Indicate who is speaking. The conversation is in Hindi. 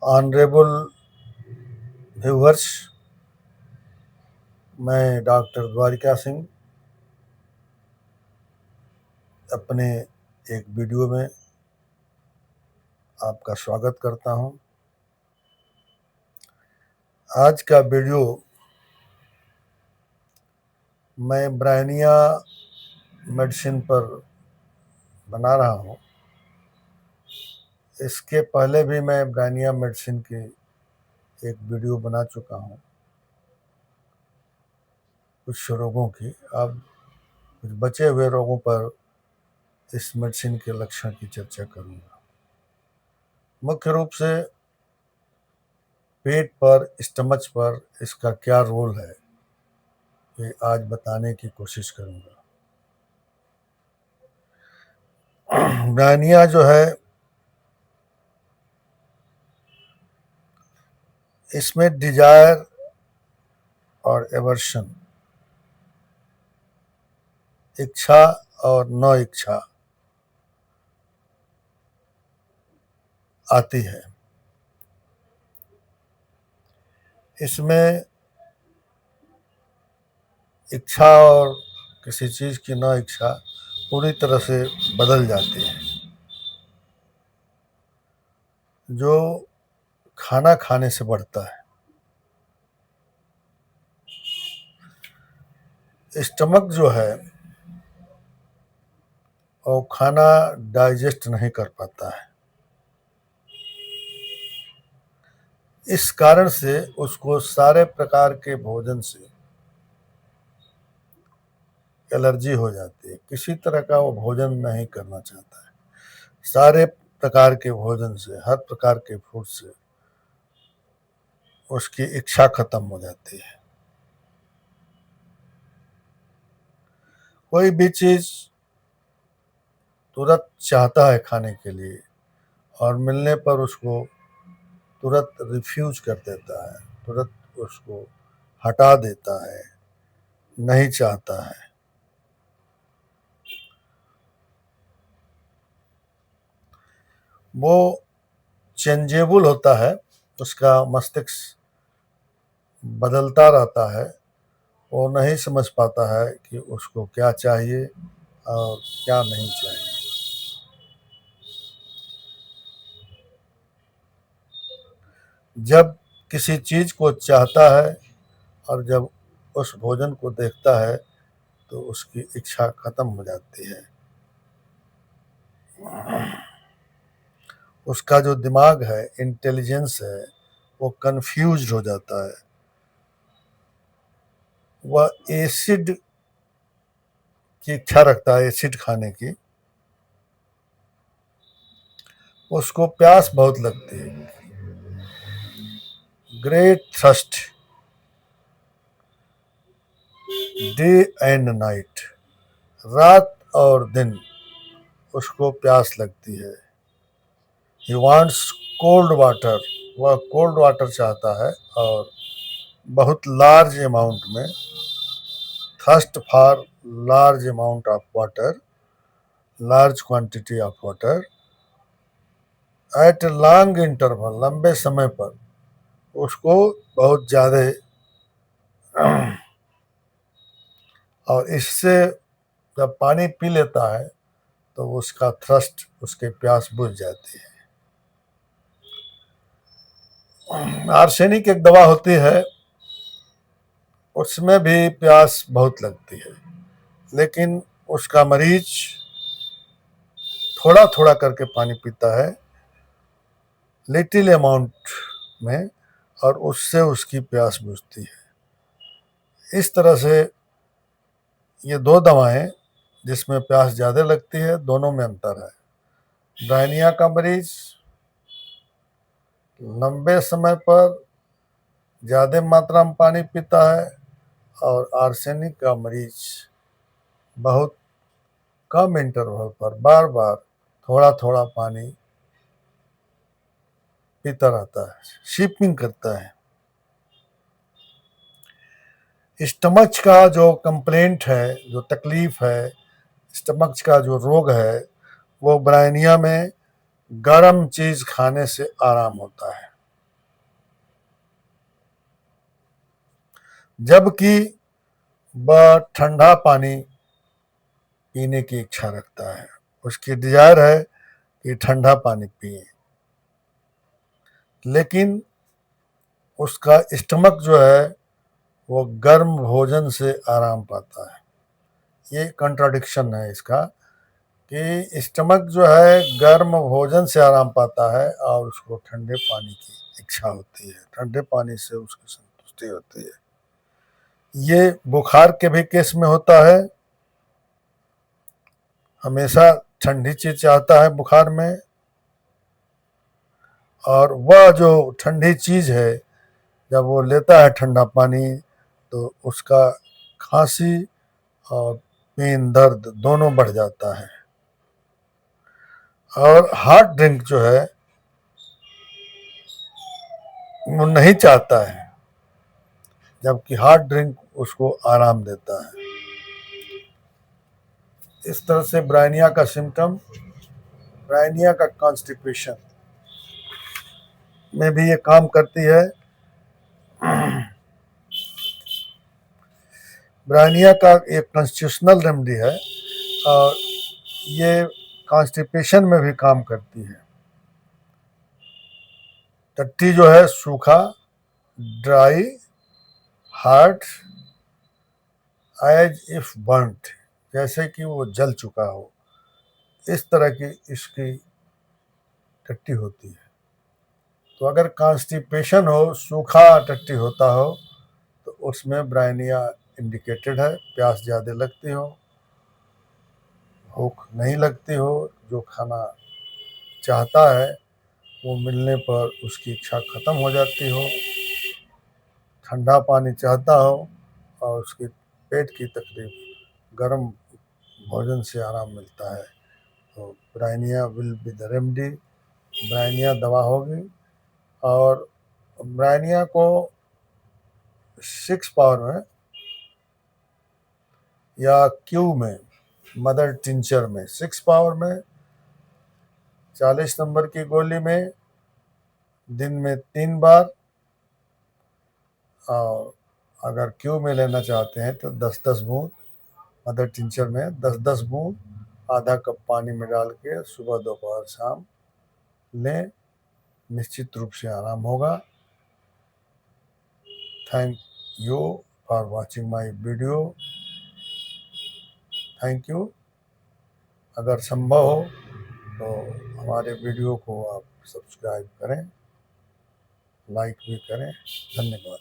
Speaker 1: ऑनरेबल व्यूअर्स, मैं डॉक्टर द्वारिका सिंह अपने एक वीडियो में आपका स्वागत करता हूं। आज का वीडियो मैं ब्रायनिया मेडिसिन पर बना रहा हूं। इसके पहले भी मैं ब्रायनिया मेडिसिन की एक वीडियो बना चुका हूं कुछ रोगों की। अब कुछ बचे हुए रोगों पर इस मेडिसिन के लक्षण की चर्चा करूंगा। मुख्य रूप से पेट पर, स्टमच पर इसका क्या रोल है, ये आज बताने की कोशिश करूंगा। ब्रायनिया जो है, इसमें डिजायर और एवर्शन, इच्छा और न इच्छा आती है। इसमें इच्छा और किसी चीज की न इच्छा पूरी तरह से बदल जाती है। जो खाना खाने से बढ़ता है, स्टमक जो है वो खाना डाइजेस्ट नहीं कर पाता है। इस कारण से उसको सारे प्रकार के भोजन से एलर्जी हो जाती है। किसी तरह का वो भोजन नहीं करना चाहता है। सारे प्रकार के भोजन से, हर प्रकार के फूड से उसकी इच्छा खत्म हो जाती है। कोई भी चीज तुरंत चाहता है खाने के लिए और मिलने पर उसको तुरंत रिफ्यूज कर देता है, तुरंत उसको हटा देता है, नहीं चाहता है। वो चेंजेबल होता है, उसका मस्तिष्क बदलता रहता है। वो नहीं समझ पाता है कि उसको क्या चाहिए और क्या नहीं चाहिए। जब किसी चीज को चाहता है और जब उस भोजन को देखता है तो उसकी इच्छा खत्म हो जाती है। उसका जो दिमाग है, इंटेलिजेंस है, वो कंफ्यूज हो जाता है। वह एसिड की इच्छा रखता है, एसिड खाने की। उसको प्यास बहुत लगती है, great thirst, day and night, रात और दिन उसको प्यास लगती है। ही वांट्स कोल्ड वाटर, वह कोल्ड वाटर चाहता है और बहुत लार्ज अमाउंट में। Thirst for large amount of water, large quantity of water at long interval, लंबे समय पर उसको बहुत ज़्यादा। और इससे जब पानी पी लेता है तो उसका थ्रस्ट, उसके प्यास बुझ जाती है। आर्सेनिक एक दवा होती है, उसमें भी प्यास बहुत लगती है, लेकिन उसका मरीज थोड़ा थोड़ा करके पानी पीता है, लिटिल अमाउंट में, और उससे उसकी प्यास बुझती है। इस तरह से ये दो दवाएं जिसमें प्यास ज़्यादा लगती है, दोनों में अंतर है। डायनिया का मरीज लंबे समय पर ज़्यादा मात्रा में पानी पीता है और आर्सेनिक का मरीज बहुत कम इंटरवल पर बार बार थोड़ा थोड़ा पानी पीता रहता है, शिपिंग करता है। स्टमच का जो कंप्लेंट है, जो तकलीफ है, स्टमच का जो रोग है, वो ब्रायनिया में गर्म चीज खाने से आराम होता है। जबकि वह ठंडा पानी पीने की इच्छा रखता है। उसकी डिजायर है कि ठंडा पानी पिए, लेकिन उसका स्टमक जो है वो गर्म भोजन से आराम पाता है। ये कंट्राडिक्शन है इसका कि स्टमक जो है गर्म भोजन से आराम पाता है और उसको ठंडे पानी की इच्छा होती है, ठंडे पानी से उसकी संतुष्टि होती है। ये बुखार के भी केस में होता है। हमेशा ठंडी चीज चाहता है बुखार में, और वह जो ठंडी चीज है जब वो लेता है ठंडा पानी तो उसका खांसी और पेन दर्द दोनों बढ़ जाता है। और हार्ड ड्रिंक जो है वो नहीं चाहता है, जबकि हार्ड ड्रिंक उसको आराम देता है। इस तरह से ब्रायनिया का सिम्टम, ब्रायनिया का कॉन्स्टिपेशन में भी ये काम करती है। ब्रायनिया का एक कॉन्स्टिट्यूशनल रेमेडी है और ये कॉन्स्टिपेशन में भी काम करती है। टट्टी जो है सूखा, dry, hard, as if burnt, जैसे कि वो जल चुका हो, इस तरह की इसकी टट्टी होती है। तो अगर कॉन्स्टिपेशन हो, सूखा टट्टी होता हो, तो उसमें ब्रायनिया इंडिकेटेड है। प्यास ज़्यादा लगती हो, भूख नहीं लगती हो, जो खाना चाहता है वो मिलने पर उसकी इच्छा खत्म हो जाती हो, ठंडा पानी चाहता हो और उसके पेट की तकलीफ, गर्म भोजन से आराम मिलता है, तो Bryonia will be the remedy. Bryonia दवा होगी। और ब्रायनिया को 6 पावर में या क्यू में, मदर टिंचर में 6 पावर में 40 नंबर की गोली में दिन में 3 बार, और अगर क्यू में लेना चाहते हैं तो 10-10 बूंद, मदर टिंचर में 10-10 बूंद आधा कप पानी में डाल के सुबह दोपहर शाम लें, निश्चित रूप से आराम होगा। Thank you for watching my video. Thank you. अगर संभव हो तो हमारे वीडियो को आप सब्सक्राइब करें, लाइक भी करें। धन्यवाद।